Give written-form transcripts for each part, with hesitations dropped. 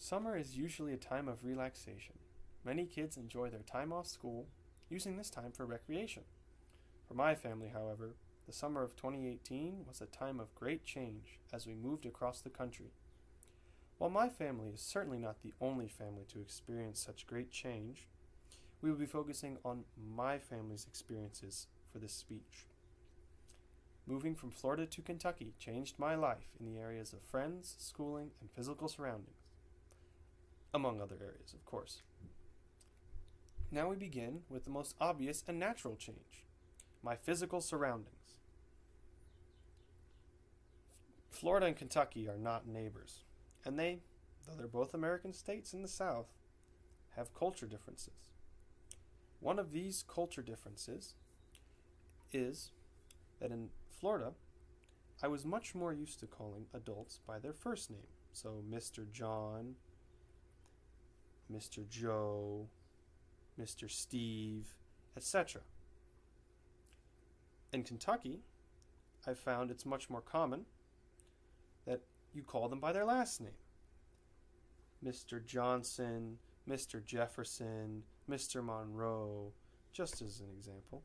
Summer is usually a time of relaxation. Many kids enjoy their time off school, using this time for recreation. For my family, however, the summer of 2018 was a time of great change as we moved across the country. While my family is certainly not the only family to experience such great change, we will be focusing on my family's experiences for this speech. Moving from Florida to Kentucky changed my life in the areas of friends, schooling, and physical surroundings, among other areas, of course. Now we begin with the most obvious and natural change, my physical surroundings. Florida and Kentucky are not neighbors, and they, though they're both American states in the South, have culture differences. One of these culture differences is that in Florida, I was much more used to calling adults by their first name. So Mr. John, Mr. Joe, Mr. Steve, etc. In Kentucky, I've found it's much more common that you call them by their last name. Mr. Johnson, Mr. Jefferson, Mr. Monroe, just as an example.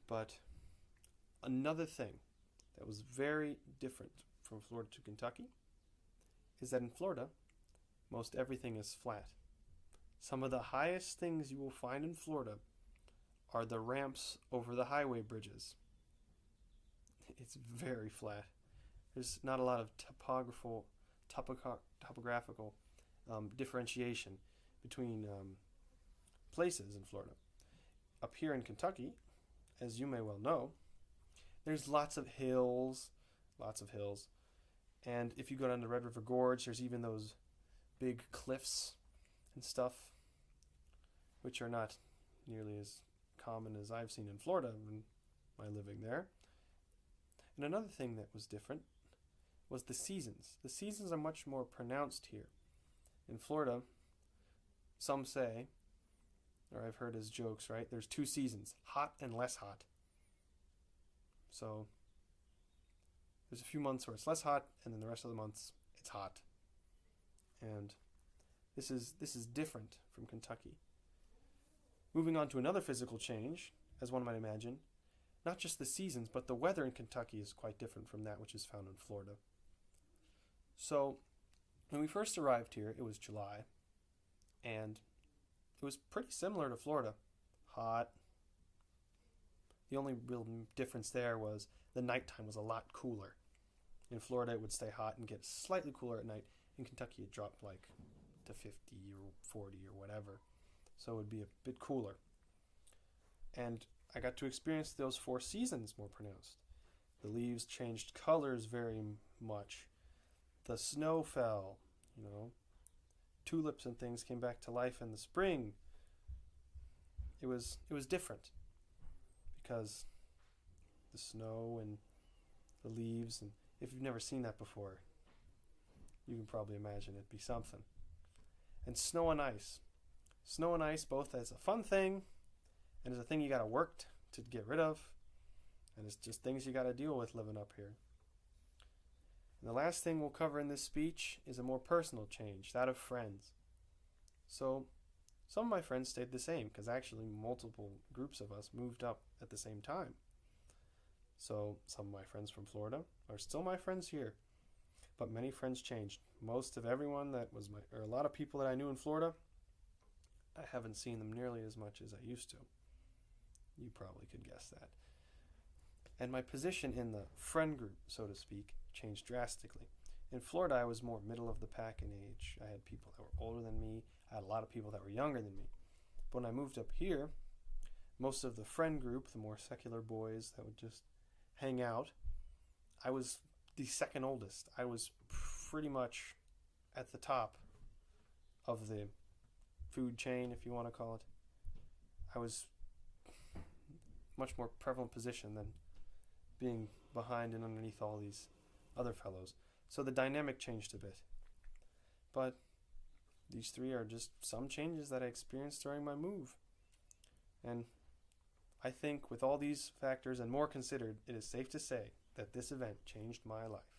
But another thing that was very different from Florida to Kentucky is that in Florida, most everything is flat. Some of the highest things you will find in Florida are the ramps over the highway bridges. It's very flat. There's not a lot of topographical differentiation between places in Florida. Up here in Kentucky, as you may well know, there's lots of hills. And if you go down to Red River Gorge, there's even those big cliffs and stuff, which are not nearly as common as I've seen in Florida in my living there. And another thing that was different was the seasons. The seasons are much more pronounced here. In Florida, some say, or I've heard as jokes, right? There's two seasons, hot and less hot. So there's a few months where it's less hot, and then the rest of the months it's hot. And this is different from Kentucky. Moving on to another physical change, as one might imagine, not just the seasons, but the weather in Kentucky is quite different from that which is found in Florida. So when we first arrived here, it was July, and it was pretty similar to Florida. Hot. The only real difference there was the nighttime was a lot cooler. In Florida, it would stay hot and get slightly cooler at night. In Kentucky, it dropped like to 50 or 40 or whatever. So it would be a bit cooler. And I got to experience those 4 seasons more pronounced. The leaves changed colors very much. The snow fell, Tulips and things came back to life in the spring. It was different because the snow and the leaves, and if you've never seen that before, you can probably imagine it'd be something. And snow and ice. Snow and ice both as a fun thing and as a thing you gotta work to get rid of, and it's just things you gotta deal with living up here. And the last thing we'll cover in this speech is a more personal change, that of friends. So, some of my friends stayed the same, because actually multiple groups of us moved up at the same time. So, some of my friends from Florida are still my friends here, but many friends changed. Most of everyone or a lot of people that I knew in Florida, I haven't seen them nearly as much as I used to. You probably could guess that. And my position in the friend group, so to speak, changed drastically. In Florida, I was more middle of the pack in age. I had people that were older than me. I had a lot of people that were younger than me. But when I moved up here, most of the friend group, the more secular boys that would just hang out, I was the second oldest. I was pretty much at the top of the food chain, if you want to call it. I was much more prevalent position than being behind and underneath all these other fellows. So the dynamic changed a bit. But these 3 are just some changes that I experienced during my move. And I think with all these factors and more considered, it is safe to say that this event changed my life.